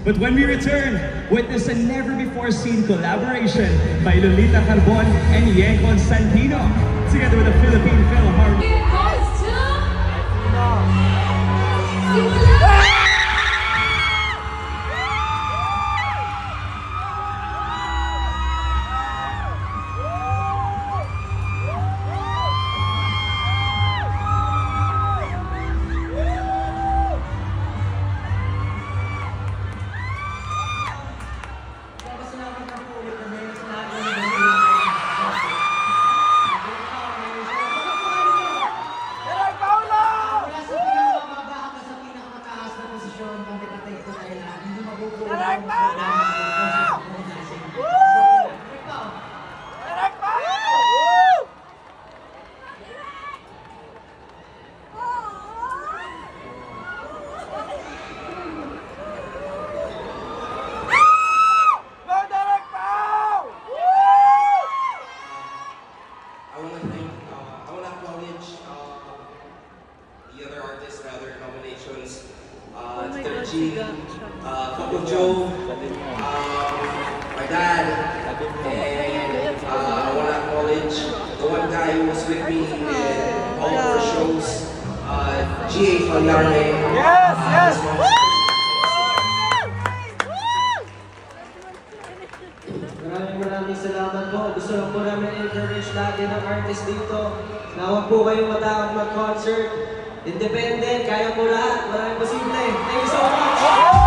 But when we return, witness a never-before-seen collaboration by Lolita Carbon and Yen Constantino, together with the Philippine Philharmonic. It goes to... the other artists and other nominations, Couple Joe, my dad, and I want to acknowledge the one guy who was with me in all four shows, G.A. Falyarme. Yes, yes! Maraming salamat po. Gusto lang po namin encourage lagi ng artist dito na huwag po kayong matakot mag-concert. Independent, kaya po lahat. Maraming posible. Thank you so much!